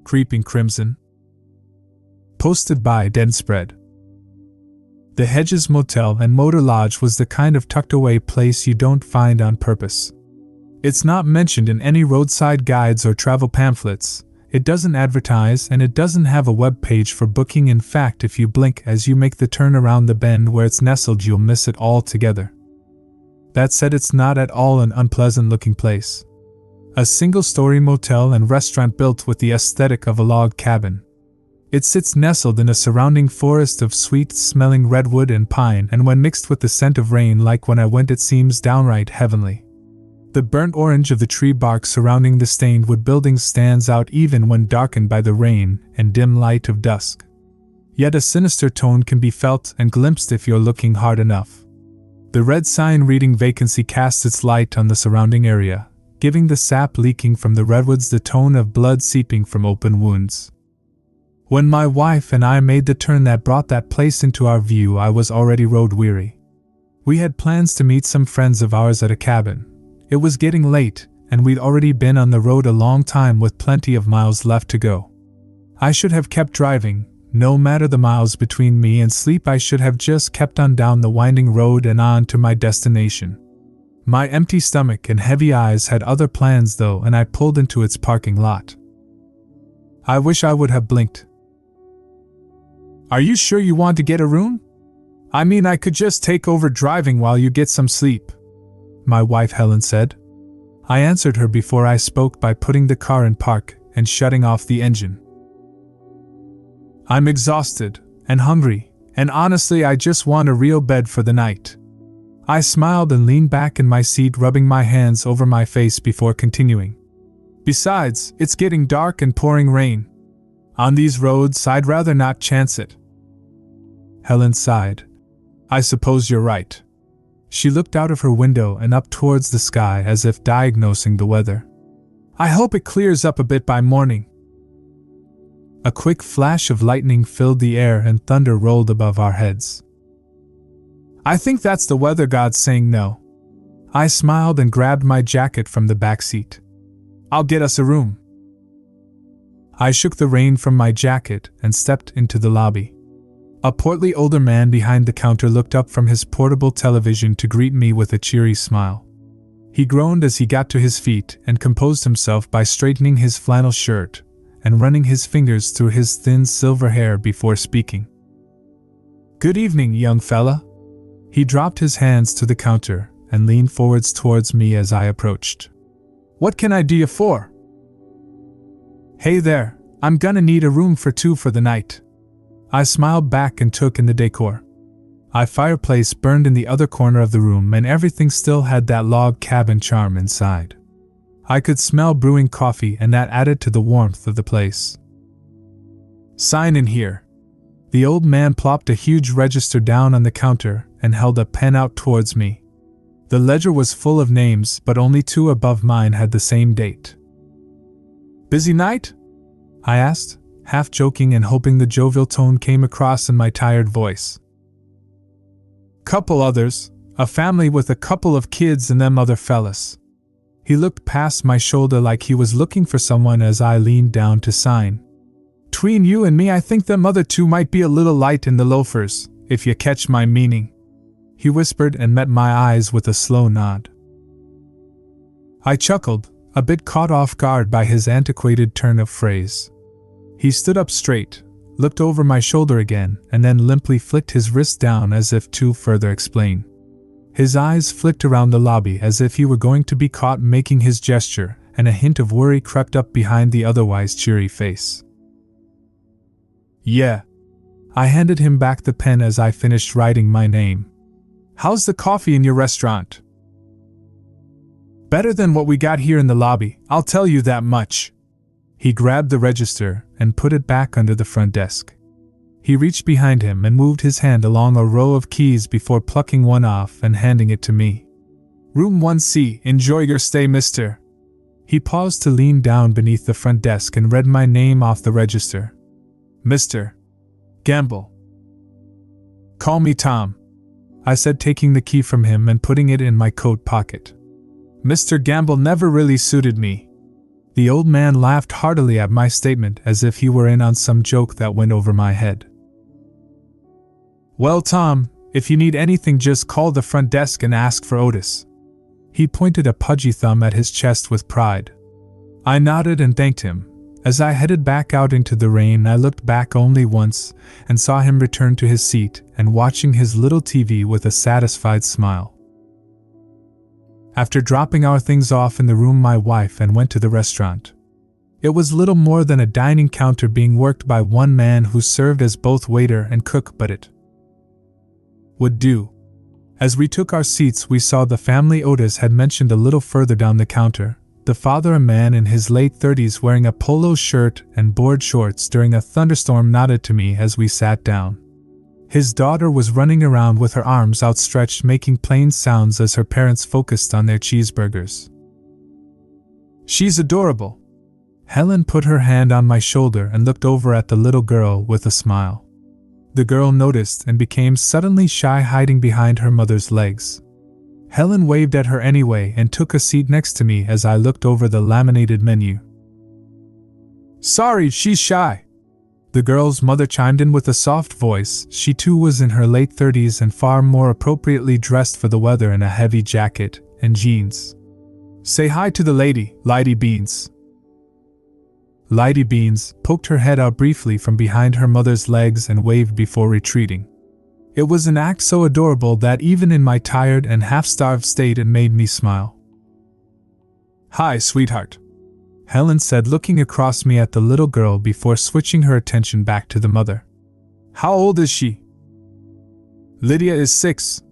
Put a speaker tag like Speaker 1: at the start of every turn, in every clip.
Speaker 1: Creeping Crimson. Posted by Deadspread. The Hedges Motel and Motor Lodge was the kind of tucked-away place you don't find on purpose. It's not mentioned in any roadside guides or travel pamphlets, it doesn't advertise, and it doesn't have a web page for booking. In fact, if you blink as you make the turn around the bend where it's nestled, you'll miss it altogether. That said, it's not at all an unpleasant-looking place. A single-story motel and restaurant built with the aesthetic of a log cabin. It sits nestled in a surrounding forest of sweet-smelling redwood and pine, and when mixed with the scent of rain like when I went, it seems downright heavenly. The burnt orange of the tree bark surrounding the stained wood buildings stands out even when darkened by the rain and dim light of dusk. Yet a sinister tone can be felt and glimpsed if you're looking hard enough. The red sign reading vacancy casts its light on the surrounding area, giving the sap leaking from the redwoods the tone of blood seeping from open wounds. When my wife and I made the turn that brought that place into our view, I was already road weary. We had plans to meet some friends of ours at a cabin. It was getting late, and we'd already been on the road a long time with plenty of miles left to go. I should have kept driving, no matter the miles between me and sleep. I should have just kept on down the winding road and on to my destination. My empty stomach and heavy eyes had other plans though, and I pulled into its parking lot. I wish I would have blinked. "Are you sure you want to get a room? I mean, I could just take over driving while you get some sleep," my wife Helen said. I answered her before I spoke by putting the car in park and shutting off the engine. "I'm exhausted and hungry, and honestly I just want a real bed for the night." I smiled and leaned back in my seat, rubbing my hands over my face before continuing. "Besides, it's getting dark and pouring rain. On these roads, I'd rather not chance it." Helen sighed. "I suppose you're right." She looked out of her window and up towards the sky as if diagnosing the weather. "I hope it clears up a bit by morning." A quick flash of lightning filled the air and thunder rolled above our heads. "I think that's the weather gods saying no." I smiled and grabbed my jacket from the back seat. "I'll get us a room." I shook the rain from my jacket and stepped into the lobby. A portly older man behind the counter looked up from his portable television to greet me with a cheery smile. He groaned as he got to his feet and composed himself by straightening his flannel shirt and running his fingers through his thin silver hair before speaking. "Good evening, young fella." He dropped his hands to the counter and leaned forwards towards me as I approached. "What can I do you for?" "Hey there, I'm gonna need a room for two for the night." I smiled back and took in the decor. A fireplace burned in the other corner of the room, and everything still had that log cabin charm inside. I could smell brewing coffee, and that added to the warmth of the place. "Sign in here." The old man plopped a huge register down on the counter and held a pen out towards me. The ledger was full of names, but only two above mine had the same date. "Busy night?" I asked, half joking and hoping the jovial tone came across in my tired voice. "Couple others, a family with a couple of kids and them other fellas." He looked past my shoulder like he was looking for someone as I leaned down to sign. "Tween you and me, I think them other two might be a little light in the loafers, if you catch my meaning," he whispered and met my eyes with a slow nod. I chuckled, a bit caught off guard by his antiquated turn of phrase. He stood up straight, looked over my shoulder again, and then limply flicked his wrist down as if to further explain. His eyes flicked around the lobby as if he were going to be caught making his gesture, and a hint of worry crept up behind the otherwise cheery face. "Yeah." I handed him back the pen as I finished writing my name. "How's the coffee in your restaurant?" "Better than what we got here in the lobby, I'll tell you that much." He grabbed the register and put it back under the front desk. He reached behind him and moved his hand along a row of keys before plucking one off and handing it to me. "Room 1C, enjoy your stay, mister." He paused to lean down beneath the front desk and read my name off the register. "Mr. Gamble." "Call me Tom," I said, taking the key from him and putting it in my coat pocket. "Mr. Gamble never really suited me. The old man laughed heartily at my statement as if he were in on some joke that went over my head. Well, Tom, if you need anything, just call the front desk and ask for Otis. He pointed a pudgy thumb at his chest with pride. I nodded and thanked him. As I headed back out into the rain, I looked back only once and saw him return to his seat and watching his little TV with a satisfied smile. After dropping our things off in the room, my wife and went to the restaurant. It was little more than a dining counter being worked by one man who served as both waiter and cook, but it would do. As we took our seats, we saw the family Otis had mentioned a little further down the counter. The father, a man in his late 30s wearing a polo shirt and board shorts during a thunderstorm, nodded to me as we sat down. His daughter was running around with her arms outstretched, making plain sounds as her parents focused on their cheeseburgers. She's adorable. Helen put her hand on my shoulder and looked over at the little girl with a smile. The girl noticed and became suddenly shy, hiding behind her mother's legs. Helen waved at her anyway and took a seat next to me as I looked over the laminated menu. Sorry, she's shy. The girl's mother chimed in with a soft voice. She too was in her late 30s and far more appropriately dressed for the weather in a heavy jacket and jeans. Say hi to the lady, Lady Beans. Lady Beans poked her head out briefly from behind her mother's legs and waved before retreating. It was an act so adorable that even in my tired and half-starved state it made me smile. Hi, sweetheart, Helen said, looking across me at the little girl before switching her attention back to the mother. How old is she? Lydia is 6.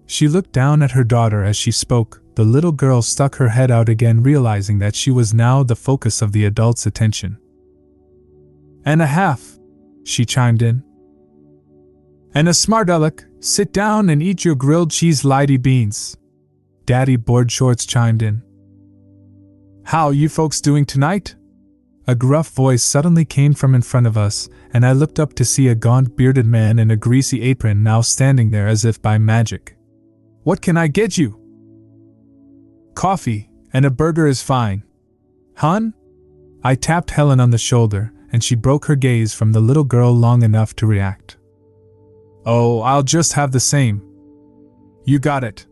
Speaker 1: She looked down at her daughter as she spoke. The little girl stuck her head out again, realizing that she was now the focus of the adults' attention. And a half, she chimed in. And a smart aleck, sit down and eat your grilled cheese, Lady Beans. Daddy Board Shorts chimed in. How you folks doing tonight? A gruff voice suddenly came from in front of us, and I looked up to see a gaunt bearded man in a greasy apron now standing there as if by magic. What can I get you? Coffee, and a burger is fine. Hun? I tapped Helen on the shoulder, and she broke her gaze from the little girl long enough to react. Oh, I'll just have the same. You got it.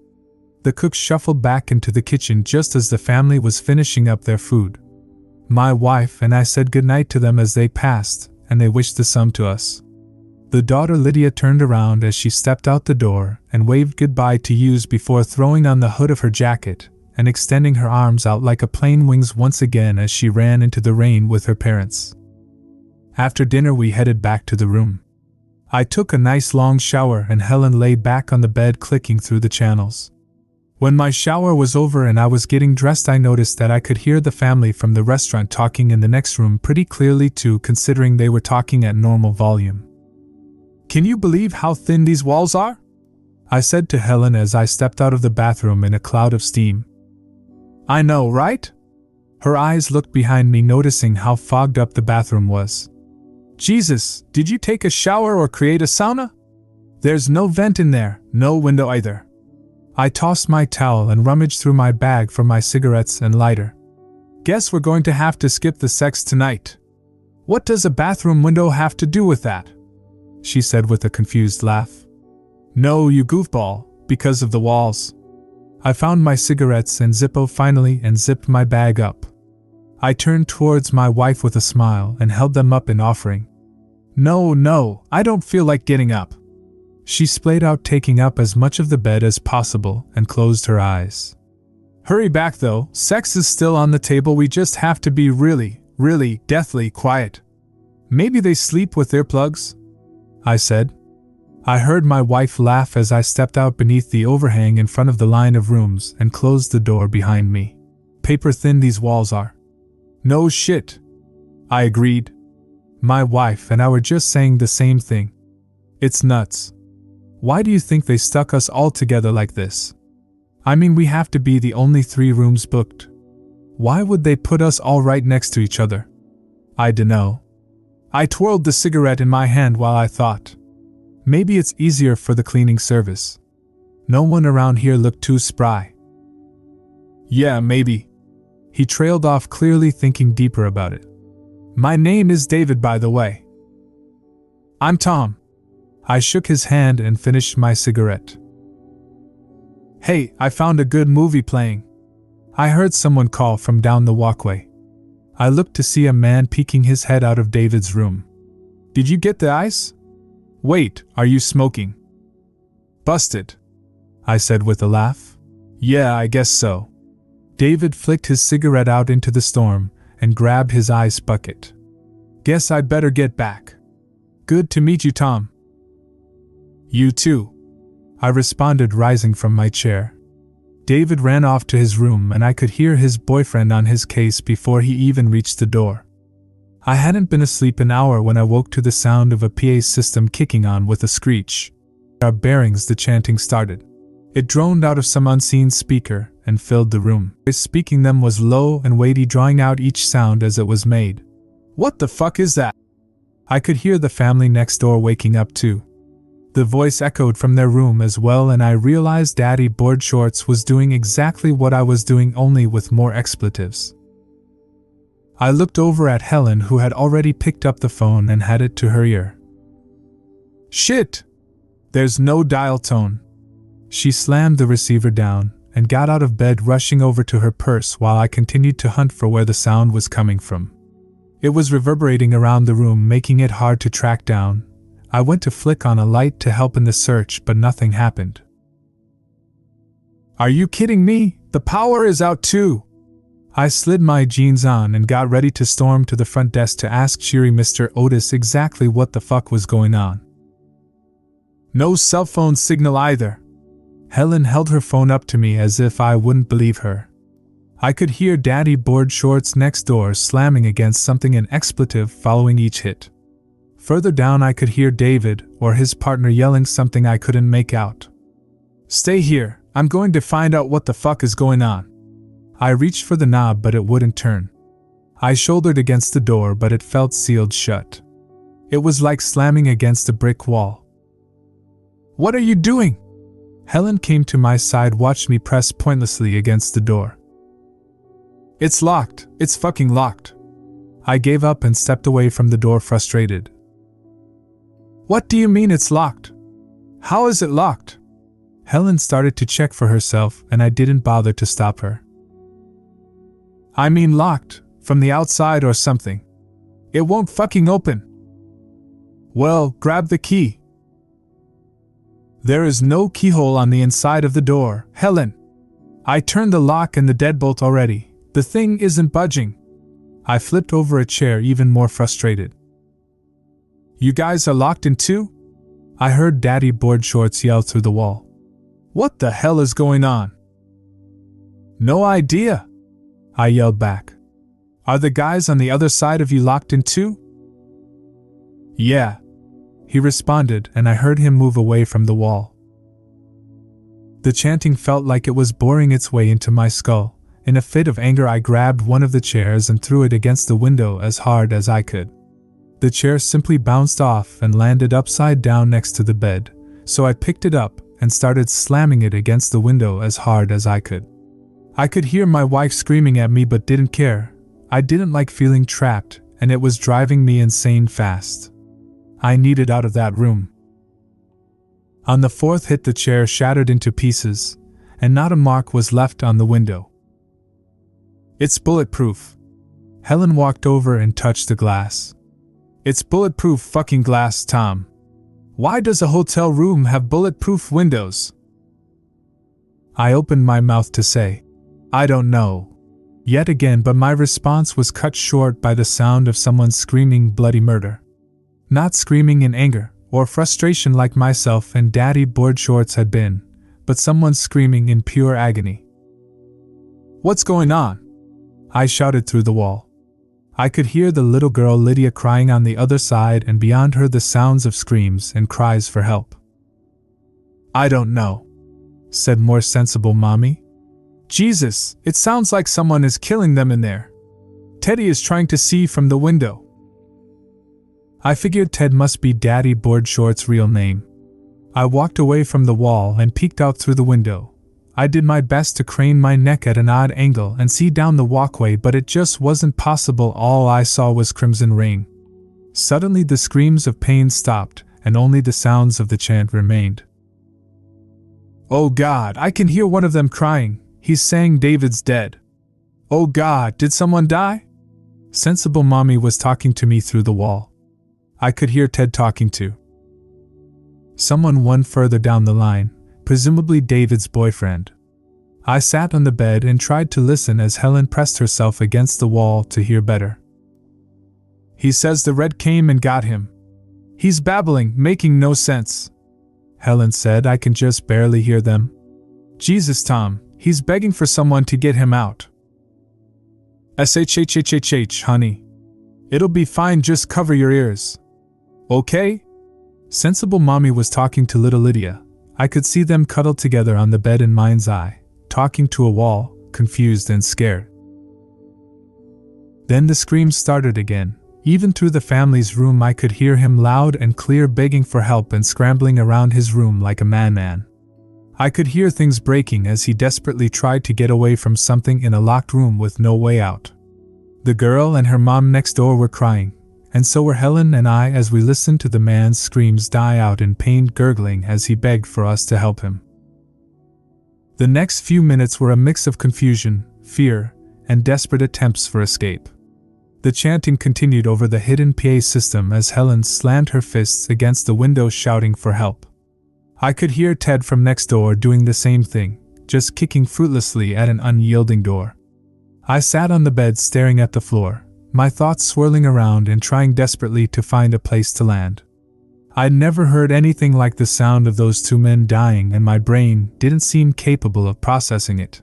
Speaker 1: The cook shuffled back into the kitchen just as the family was finishing up their food. My wife and I said goodnight to them as they passed, and they wished the same to us. The daughter Lydia turned around as she stepped out the door and waved goodbye to us before throwing on the hood of her jacket and extending her arms out like a plane's wings once again as she ran into the rain with her parents. After dinner we headed back to the room. I took a nice long shower and Helen lay back on the bed clicking through the channels. When my shower was over and I was getting dressed, I noticed that I could hear the family from the restaurant talking in the next room pretty clearly too, considering they were talking at normal volume. Can you believe how thin these walls are? I said to Helen as I stepped out of the bathroom in a cloud of steam. I know, right? Her eyes looked behind me, noticing how fogged up the bathroom was. Jesus, did you take a shower or create a sauna? There's no vent in there, no window either. I tossed my towel and rummaged through my bag for my cigarettes and lighter. Guess we're going to have to skip the sex tonight. What does a bathroom window have to do with that? She said with a confused laugh. No, you goofball, because of the walls. I found my cigarettes and Zippo finally and zipped my bag up. I turned towards my wife with a smile and held them up in offering. No, I don't feel like getting up. She splayed out, taking up as much of the bed as possible, and closed her eyes. Hurry back though, sex is still on the table, we just have to be really, deathly quiet. Maybe they sleep with earplugs? I said. I heard my wife laugh as I stepped out beneath the overhang in front of the line of rooms and closed the door behind me. Paper thin these walls are. No shit, I agreed. My wife and I were just saying the same thing. It's nuts. Why do you think they stuck us all together like this? I mean, we have to be the only 3 rooms booked. Why would they put us all right next to each other? I dunno. I twirled the cigarette in my hand while I thought. Maybe it's easier for the cleaning service. No one around here looked too spry. Yeah, maybe. He trailed off, clearly thinking deeper about it. My name is David, by the way. I'm Tom. I shook his hand and finished my cigarette. Hey, I found a good movie playing. I heard someone call from down the walkway. I looked to see a man peeking his head out of David's room. Did you get the ice? Wait, are you smoking? Busted, I said with a laugh. Yeah, I guess so. David flicked his cigarette out into the storm and grabbed his ice bucket. Guess I'd better get back. Good to meet you, Tom. You too, I responded, rising from my chair. David ran off to his room and I could hear his boyfriend on his case before he even reached the door. I hadn't been asleep an hour when I woke to the sound of a PA system kicking on with a screech. Our bearings, the chanting started. It droned out of some unseen speaker and filled the room. His speaking them was low and weighty, drawing out each sound as it was made. What the fuck is that? I could hear the family next door waking up too. The voice echoed from their room as well, and I realized Daddy Board Shorts was doing exactly what I was doing, only with more expletives. I looked over at Helen, who had already picked up the phone and had it to her ear. Shit! There's no dial tone. She slammed the receiver down and got out of bed, rushing over to her purse while I continued to hunt for where the sound was coming from. It was reverberating around the room, making it hard to track down. I went to flick on a light to help in the search, but nothing happened. Are you kidding me? The power is out too! I slid my jeans on and got ready to storm to the front desk to ask cheery Mr. Otis exactly what the fuck was going on. No cell phone signal either. Helen held her phone up to me as if I wouldn't believe her. I could hear Daddy Board Shorts next door slamming against something, an expletive following each hit. Further down I could hear David or his partner yelling something I couldn't make out. Stay here, I'm going to find out what the fuck is going on. I reached for the knob but it wouldn't turn. I shouldered against the door but it felt sealed shut. It was like slamming against a brick wall. What are you doing? Helen came to my side, watched me press pointlessly against the door. It's locked, it's fucking locked. I gave up and stepped away from the door, frustrated. What do you mean it's locked? How is it locked? Helen started to check for herself and I didn't bother to stop her. I mean locked, from the outside or something. It won't fucking open. Well, grab the key. There is no keyhole on the inside of the door, Helen. I turned the lock and the deadbolt already. The thing isn't budging. I flipped over a chair, even more frustrated. You guys are locked in too? I heard Daddy Board Shorts yell through the wall. What the hell is going on? No idea, I yelled back. Are the guys on the other side of you locked in too? Yeah, he responded, and I heard him move away from the wall. The chanting felt like it was boring its way into my skull. In a fit of anger, I grabbed one of the chairs and threw it against the window as hard as I could. The chair simply bounced off and landed upside down next to the bed, so I picked it up and started slamming it against the window as hard as I could. I could hear my wife screaming at me but didn't care. I didn't like feeling trapped, and it was driving me insane fast. I needed out of that room. On the fourth hit, the chair shattered into pieces, and not a mark was left on the window. It's bulletproof. Helen walked over and touched the glass. It's bulletproof fucking glass, Tom. Why does a hotel room have bulletproof windows? I opened my mouth to say, I don't know. Yet again, but my response was cut short by the sound of someone screaming bloody murder. Not screaming in anger or frustration like myself and Daddy Board Shorts had been, but someone screaming in pure agony. What's going on? I shouted through the wall. I could hear the little girl Lydia crying on the other side, and beyond her the sounds of screams and cries for help. I don't know, said more sensible Mommy. Jesus, it sounds like someone is killing them in there. Teddy is trying to see from the window. I figured Ted must be Daddy Board Shorts' real name. I walked away from the wall and peeked out through the window. I did my best to crane my neck at an odd angle and see down the walkway, but it just wasn't possible. All I saw was crimson rain. Suddenly the screams of pain stopped, and only the sounds of the chant remained. "Oh God, I can hear one of them crying. He's saying David's dead. Oh God, did someone die?" Sensible Mommy was talking to me through the wall. I could hear Ted talking to someone one further down the line, presumably David's boyfriend. I sat on the bed and tried to listen as Helen pressed herself against the wall to hear better. "He says the red came and got him. He's babbling, making no sense," Helen said. I can just barely hear them. "Jesus, Tom, he's begging for someone to get him out." "SHHHHH, honey. It'll be fine, just cover your ears. Okay?" Sensible Mommy was talking to little Lydia. I could see them cuddled together on the bed in mind's eye, talking to a wall, confused and scared. Then the screams started again. Even through the family's room I could hear him loud and clear, begging for help and scrambling around his room like a madman. I could hear things breaking as he desperately tried to get away from something in a locked room with no way out. The girl and her mom next door were crying, and so were Helen and I as we listened to the man's screams die out in pained gurgling as he begged for us to help him. The next few minutes were a mix of confusion, fear, and desperate attempts for escape. The chanting continued over the hidden PA system as Helen slammed her fists against the window shouting for help. I could hear Ted from next door doing the same thing, just kicking fruitlessly at an unyielding door. I sat on the bed staring at the floor, my thoughts swirling around and trying desperately to find a place to land. I'd never heard anything like the sound of those two men dying, and my brain didn't seem capable of processing it.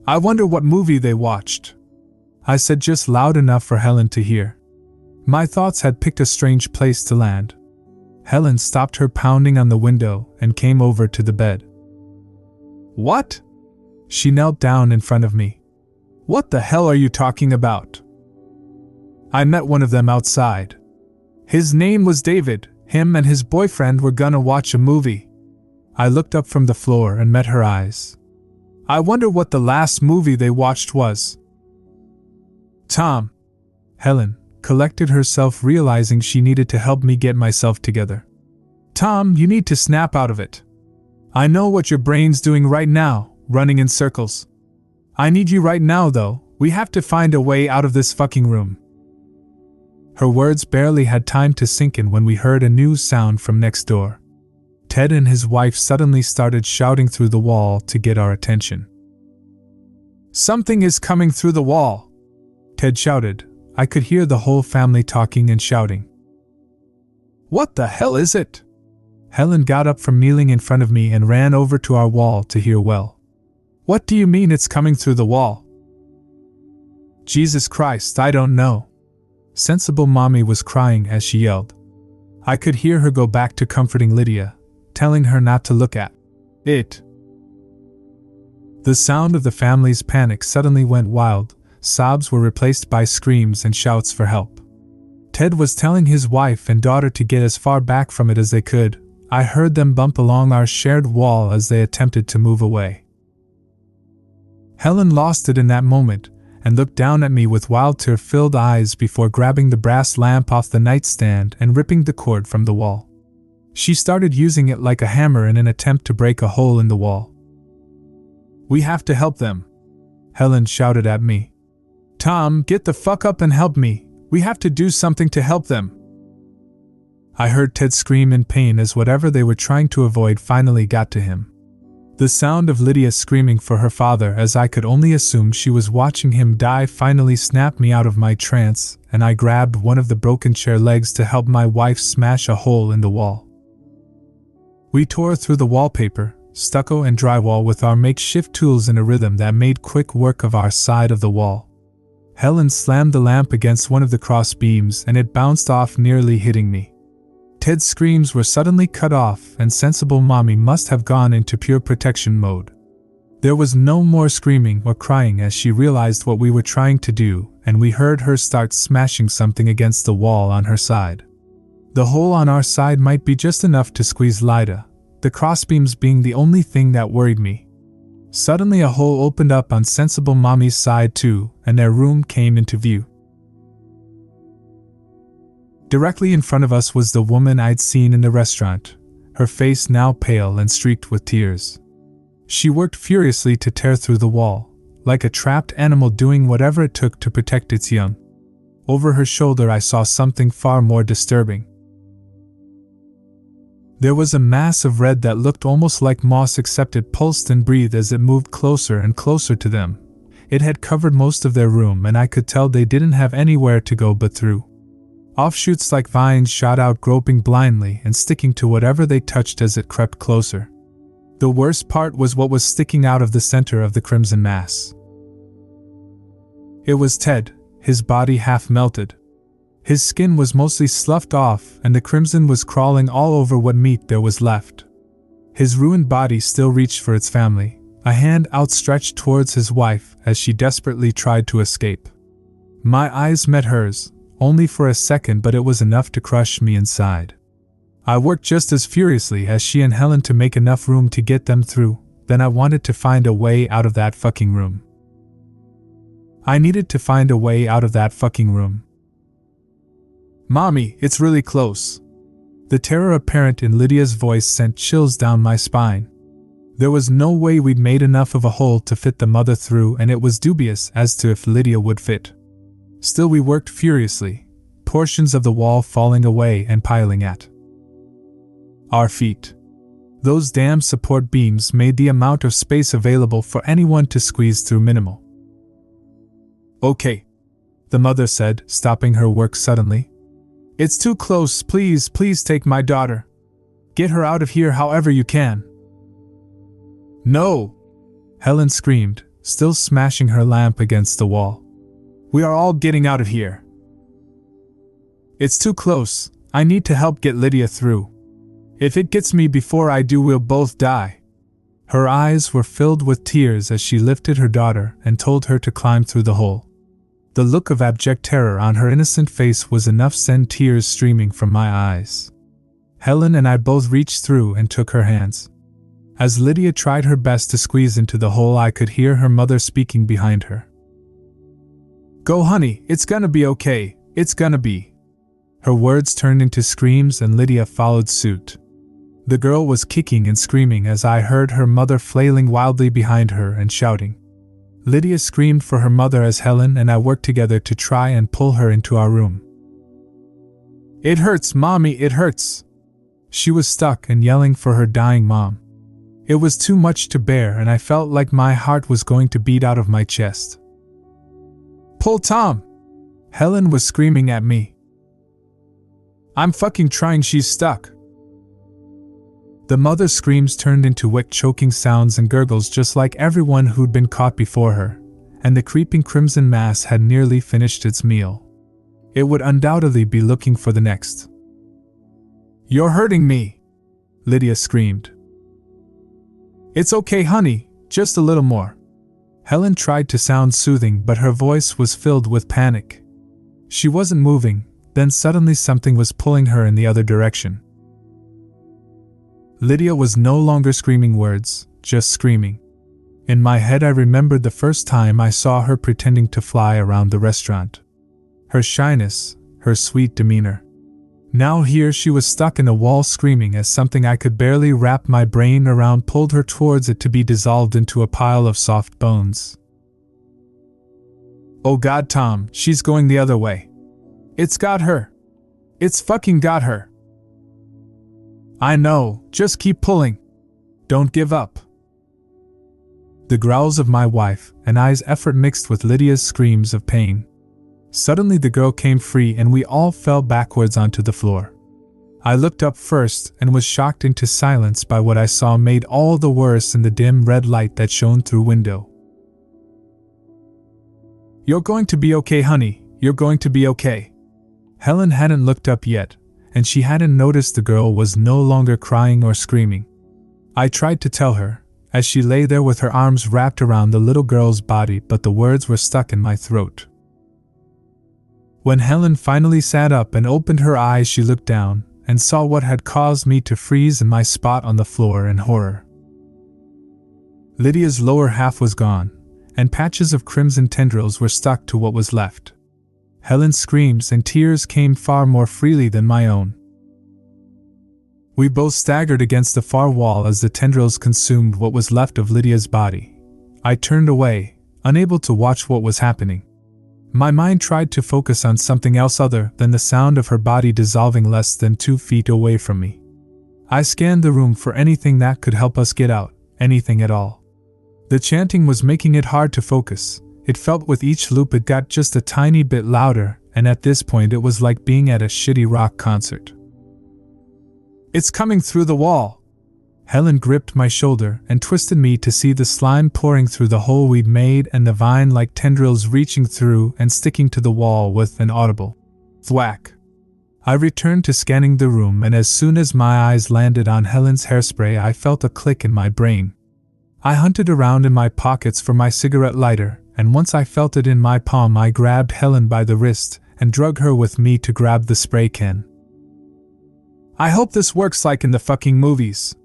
Speaker 1: "I wonder what movie they watched," I said just loud enough for Helen to hear. My thoughts had picked a strange place to land. Helen stopped her pounding on the window and came over to the bed. "What?" She knelt down in front of me. "What the hell are you talking about?" "I met one of them outside. His name was David. Him and his boyfriend were gonna watch a movie." I looked up from the floor and met her eyes. "I wonder what the last movie they watched was." "Tom," Helen collected herself, realizing she needed to help me get myself together. "Tom, you need to snap out of it. I know what your brain's doing right now, running in circles. I need you right now, though. We have to find a way out of this fucking room." Her words barely had time to sink in when we heard a new sound from next door. Ted and his wife suddenly started shouting through the wall to get our attention. "Something is coming through the wall," Ted shouted. I could hear the whole family talking and shouting. "What the hell is it?" Helen got up from kneeling in front of me and ran over to our wall to hear well. "What do you mean it's coming through the wall?" "Jesus Christ, I don't know." Sensible Mommy was crying as she yelled. I could hear her go back to comforting Lydia, telling her not to look at it. The sound of the family's panic suddenly went wild. Sobs were replaced by screams and shouts for help. Ted was telling his wife and daughter to get as far back from it as they could. I heard them bump along our shared wall as they attempted to move away. Helen lost it in that moment and looked down at me with wild tear-filled eyes before grabbing the brass lamp off the nightstand and ripping the cord from the wall. She started using it like a hammer in an attempt to break a hole in the wall. "We have to help them," Helen shouted at me. "Tom, get the fuck up and help me. We have to do something to help them." I heard Ted scream in pain as whatever they were trying to avoid finally got to him. The sound of Lydia screaming for her father, as I could only assume she was watching him die, finally snapped me out of my trance, and I grabbed one of the broken chair legs to help my wife smash a hole in the wall. We tore through the wallpaper, stucco and drywall with our makeshift tools in a rhythm that made quick work of our side of the wall. Helen slammed the lamp against one of the cross beams and it bounced off, nearly hitting me. Ted's screams were suddenly cut off, and Sensible Mommy must have gone into pure protection mode. There was no more screaming or crying as she realized what we were trying to do, and we heard her start smashing something against the wall on her side. The hole on our side might be just enough to squeeze Lydia, the crossbeams being the only thing that worried me. Suddenly a hole opened up on sensible Mommy's side too, and their room came into view. Directly in front of us was the woman I'd seen in the restaurant, her face now pale and streaked with tears. She worked furiously to tear through the wall, like a trapped animal doing whatever it took to protect its young. Over her shoulder I saw something far more disturbing. There was a mass of red that looked almost like moss, except it pulsed and breathed as it moved closer and closer to them. It had covered most of their room, and I could tell they didn't have anywhere to go but through. Offshoots like vines shot out, groping blindly and sticking to whatever they touched as it crept closer. The worst part was what was sticking out of the center of the crimson mass. It was Ted, his body half melted. His skin was mostly sloughed off, and the crimson was crawling all over what meat there was left. His ruined body still reached for its family, a hand outstretched towards his wife as she desperately tried to escape. My eyes met hers, only for a second, but it was enough to crush me inside. I worked just as furiously as she and Helen to make enough room to get them through. Then I wanted to find a way out of that fucking room. I needed to find a way out of that fucking room. "Mommy, it's really close." The terror apparent in Lydia's voice sent chills down my spine. There was no way we'd made enough of a hole to fit the mother through, and it was dubious as to if Lydia would fit. Still, we worked furiously, portions of the wall falling away and piling at our feet. Those damn support beams made the amount of space available for anyone to squeeze through minimal. "Okay," the mother said, stopping her work suddenly. "It's too close. Please take my daughter. Get her out of here however you can." "No!" Helen screamed, still smashing her lamp against the wall. "We are all getting out of here. It's too close. I need to help get Lydia through. If it gets me before I do, we'll both die." Her eyes were filled with tears as she lifted her daughter and told her to climb through the hole. The look of abject terror on her innocent face was enough to send tears streaming from my eyes. Helen and I both reached through and took her hands. As Lydia tried her best to squeeze into the hole, I could hear her mother speaking behind her. "Go, honey, it's gonna be okay, it's gonna be." Her words turned into screams and Lydia followed suit. The girl was kicking and screaming as I heard her mother flailing wildly behind her and shouting. Lydia screamed for her mother as Helen and I worked together to try and pull her into our room. "It hurts, Mommy, it hurts." She was stuck and yelling for her dying mom. It was too much to bear, and I felt like my heart was going to beat out of my chest. "Pull Tom!" Helen was screaming at me. "I'm fucking trying, she's stuck." The mother's screams turned into weak choking sounds and gurgles, just like everyone who'd been caught before her, and the creeping crimson mass had nearly finished its meal. It would undoubtedly be looking for the next. "You're hurting me!" Lydia screamed. "It's okay, honey, just a little more." Helen tried to sound soothing, but her voice was filled with panic. She wasn't moving, then suddenly something was pulling her in the other direction. Lydia was no longer screaming words, just screaming. In my head I remembered the first time I saw her pretending to fly around the restaurant. Her shyness, her sweet demeanor. Now here she was stuck in a wall screaming as something I could barely wrap my brain around pulled her towards it to be dissolved into a pile of soft bones. "Oh God, Tom, she's going the other way. It's got her. It's fucking got her." "I know, just keep pulling. Don't give up." The growls of my wife and I's effort mixed with Lydia's screams of pain. Suddenly the girl came free and we all fell backwards onto the floor. I looked up first and was shocked into silence by what I saw made all the worse in the dim red light that shone through window. "You're going to be okay, honey, you're going to be okay." Helen hadn't looked up yet, and she hadn't noticed the girl was no longer crying or screaming. I tried to tell her, as she lay there with her arms wrapped around the little girl's body, but the words were stuck in my throat. When Helen finally sat up and opened her eyes, she looked down, and saw what had caused me to freeze in my spot on the floor in horror. Lydia's lower half was gone, and patches of crimson tendrils were stuck to what was left. Helen's screams and tears came far more freely than my own. We both staggered against the far wall as the tendrils consumed what was left of Lydia's body. I turned away, unable to watch what was happening. My mind tried to focus on something else other than the sound of her body dissolving less than 2 feet away from me. I scanned the room for anything that could help us get out, anything at all. The chanting was making it hard to focus. It felt with each loop it got just a tiny bit louder, and at this point it was like being at a shitty rock concert. "It's coming through the wall!" Helen gripped my shoulder and twisted me to see the slime pouring through the hole we'd made and the vine-like tendrils reaching through and sticking to the wall with an audible thwack. I returned to scanning the room, and as soon as my eyes landed on Helen's hairspray I felt a click in my brain. I hunted around in my pockets for my cigarette lighter, and once I felt it in my palm I grabbed Helen by the wrist and drug her with me to grab the spray can. "I hope this works like in the fucking movies."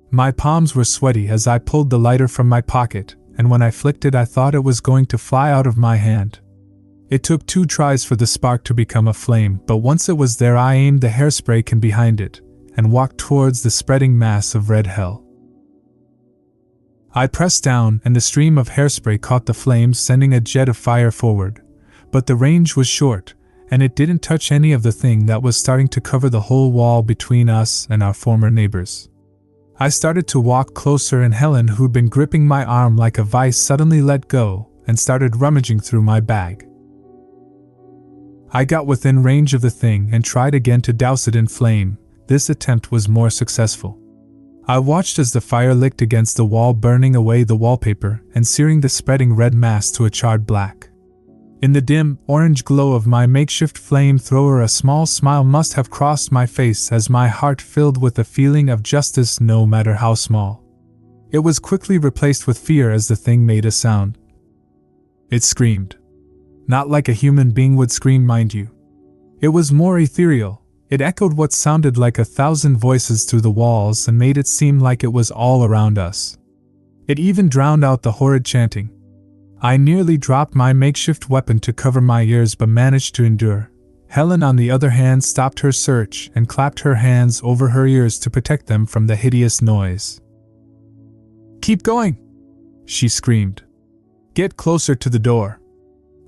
Speaker 1: My palms were sweaty as I pulled the lighter from my pocket, and when I flicked it I thought it was going to fly out of my hand. It took 2 tries for the spark to become a flame, but once it was there I aimed the hairspray can behind it and walked towards the spreading mass of red hell. I pressed down, and the stream of hairspray caught the flames, sending a jet of fire forward. But the range was short, and it didn't touch any of the thing that was starting to cover the whole wall between us and our former neighbors. I started to walk closer, and Helen, who'd been gripping my arm like a vice, suddenly let go and started rummaging through my bag. I got within range of the thing and tried again to douse it in flame. This attempt was more successful. I watched as the fire licked against the wall, burning away the wallpaper and searing the spreading red mass to a charred black. In the dim, orange glow of my makeshift flamethrower, a small smile must have crossed my face as my heart filled with a feeling of justice, no matter how small. It was quickly replaced with fear as the thing made a sound. It screamed. Not like a human being would scream, mind you. It was more ethereal. It echoed what sounded like 1,000 voices through the walls and made it seem like it was all around us. It even drowned out the horrid chanting. I nearly dropped my makeshift weapon to cover my ears but managed to endure. Helen, on the other hand, stopped her search and clapped her hands over her ears to protect them from the hideous noise. "Keep going!" she screamed. "Get closer to the door."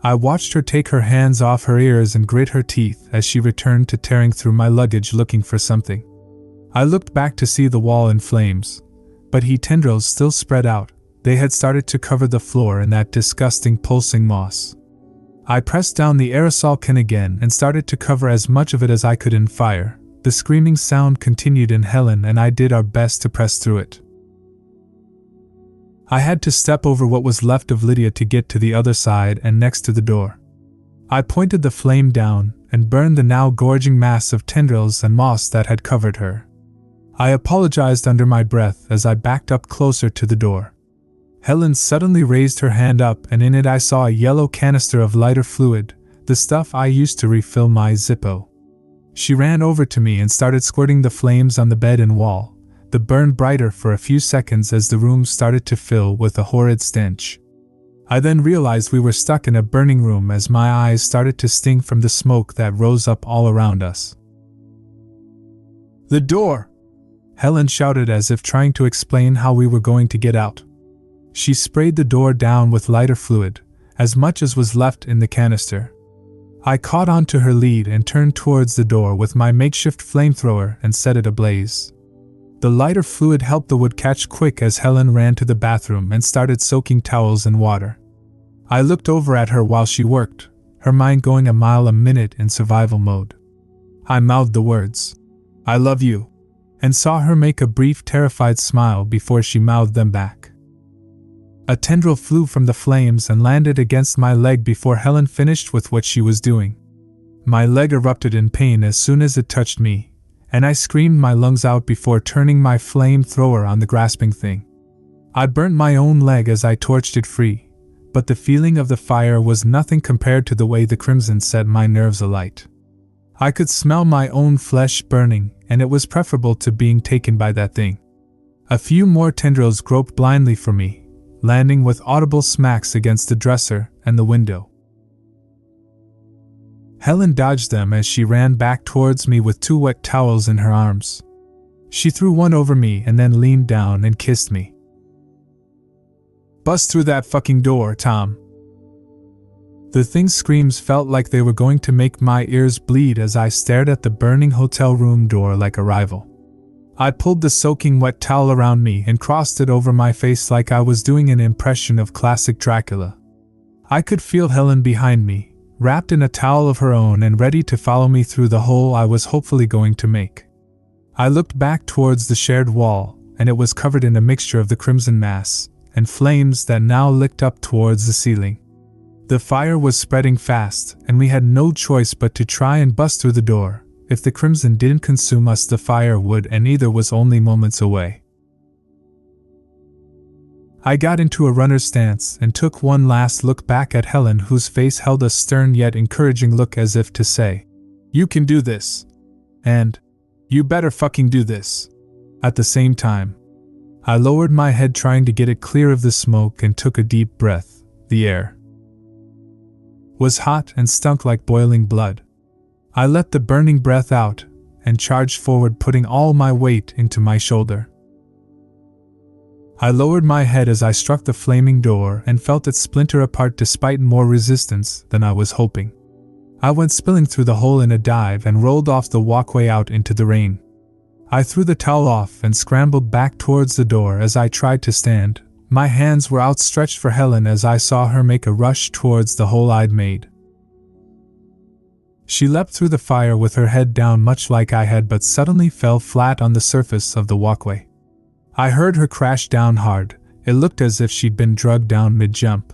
Speaker 1: I watched her take her hands off her ears and grit her teeth as she returned to tearing through my luggage looking for something. I looked back to see the wall in flames, but tendrils still spread out. They had started to cover the floor in that disgusting pulsing moss. I pressed down the aerosol can again and started to cover as much of it as I could in fire. The screaming sound continued, and Helen and I did our best to press through it. I had to step over what was left of Lydia to get to the other side and next to the door. I pointed the flame down and burned the now gorging mass of tendrils and moss that had covered her. I apologized under my breath as I backed up closer to the door. Helen suddenly raised her hand up, and in it I saw a yellow canister of lighter fluid, the stuff I used to refill my Zippo. She ran over to me and started squirting the flames on the bed and wall. The burn brighter for a few seconds as the room started to fill with a horrid stench. I then realized we were stuck in a burning room as my eyes started to sting from the smoke that rose up all around us. "The door!" Helen shouted as if trying to explain how we were going to get out. She sprayed the door down with lighter fluid, as much as was left in the canister. I caught on to her lead and turned towards the door with my makeshift flamethrower and set it ablaze. The lighter fluid helped the wood catch quick as Helen ran to the bathroom and started soaking towels in water. I looked over at her while she worked, her mind going a mile a minute in survival mode. I mouthed the words, "I love you," and saw her make a brief terrified smile before she mouthed them back. A tendril flew from the flames and landed against my leg before Helen finished with what she was doing. My leg erupted in pain as soon as it touched me, and I screamed my lungs out before turning my flamethrower on the grasping thing. I burnt my own leg as I torched it free, but the feeling of the fire was nothing compared to the way the crimson set my nerves alight. I could smell my own flesh burning, and it was preferable to being taken by that thing. A few more tendrils groped blindly for me, landing with audible smacks against the dresser and the window. Helen dodged them as she ran back towards me with 2 wet towels in her arms. She threw one over me and then leaned down and kissed me. "Bust through that fucking door, Tom." The thing's screams felt like they were going to make my ears bleed as I stared at the burning hotel room door like a rival. I pulled the soaking wet towel around me and crossed it over my face like I was doing an impression of classic Dracula. I could feel Helen behind me, wrapped in a towel of her own and ready to follow me through the hole I was hopefully going to make. I looked back towards the shared wall, and it was covered in a mixture of the crimson mass and flames that now licked up towards the ceiling. The fire was spreading fast, and we had no choice but to try and bust through the door. If the crimson didn't consume us, the fire would, and either was only moments away. I got into a runner's stance and took one last look back at Helen, whose face held a stern yet encouraging look as if to say, "You can do this," and "You better fucking do this." At the same time, I lowered my head trying to get it clear of the smoke and took a deep breath. The air was hot and stunk like boiling blood. I let the burning breath out and charged forward, putting all my weight into my shoulder. I lowered my head as I struck the flaming door and felt it splinter apart despite more resistance than I was hoping. I went spilling through the hole in a dive and rolled off the walkway out into the rain. I threw the towel off and scrambled back towards the door. As I tried to stand, my hands were outstretched for Helen as I saw her make a rush towards the hole I'd made. She leapt through the fire with her head down much like I had, but suddenly fell flat on the surface of the walkway. I heard her crash down hard. It looked as if she'd been drugged down mid-jump.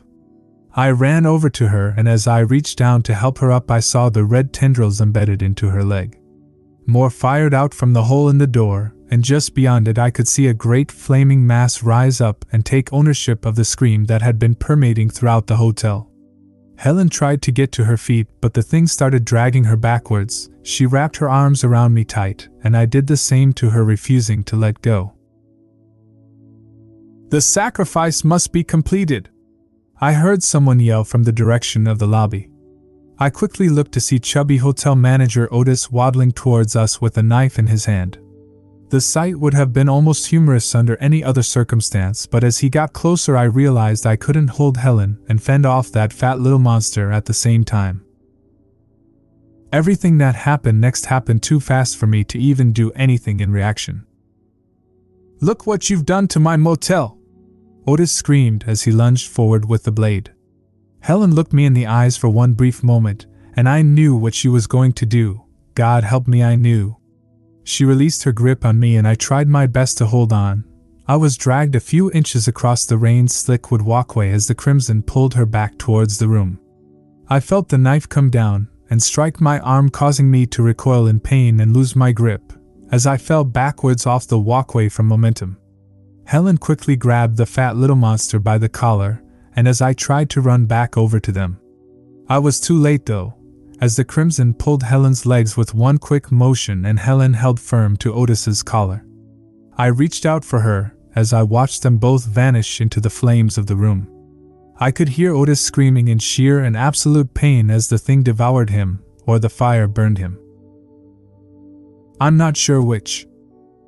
Speaker 1: I ran over to her, and as I reached down to help her up, I saw the red tendrils embedded into her leg. More fired out from the hole in the door, and just beyond it I could see a great flaming mass rise up and take ownership of the scream that had been permeating throughout the hotel. Helen tried to get to her feet, but the thing started dragging her backwards. She wrapped her arms around me tight, and I did the same to her, refusing to let go. "The sacrifice must be completed," I heard someone yell from the direction of the lobby. I quickly looked to see chubby hotel manager Otis waddling towards us with a knife in his hand. The sight would have been almost humorous under any other circumstance, but as he got closer I realized I couldn't hold Helen and fend off that fat little monster at the same time. Everything that happened next happened too fast for me to even do anything in reaction. "Look what you've done to my motel!" Otis screamed as he lunged forward with the blade. Helen looked me in the eyes for one brief moment, and I knew what she was going to do. God help me, I knew. She released her grip on me and I tried my best to hold on. I was dragged a few inches across the rain-slick wood walkway as the crimson pulled her back towards the room. I felt the knife come down and strike my arm, causing me to recoil in pain and lose my grip as I fell backwards off the walkway from momentum. Helen quickly grabbed the fat little monster by the collar, and as I tried to run back over to them, I was too late though, as the crimson pulled Helen's legs with one quick motion and Helen held firm to Otis's collar. I reached out for her as I watched them both vanish into the flames of the room. I could hear Otis screaming in sheer and absolute pain as the thing devoured him, or the fire burned him. I'm not sure which.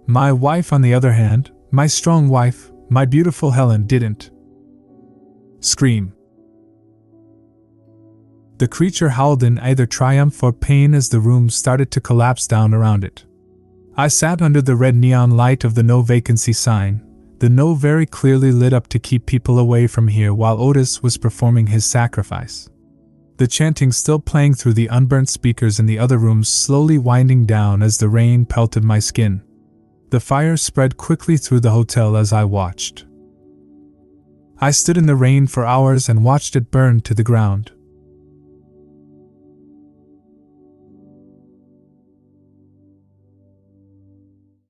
Speaker 1: My wife, on the other hand, my strong wife, my beautiful Helen, didn't scream. The creature howled in either triumph or pain as the room started to collapse down around it. I sat under the red neon light of the no vacancy sign, the no very clearly lit up to keep people away from here, while Otis was performing his sacrifice. The chanting still playing through the unburnt speakers in the other rooms, slowly winding down as the rain pelted my skin. The fire spread quickly through the hotel as I watched. I stood in the rain for hours and watched it burn to the ground.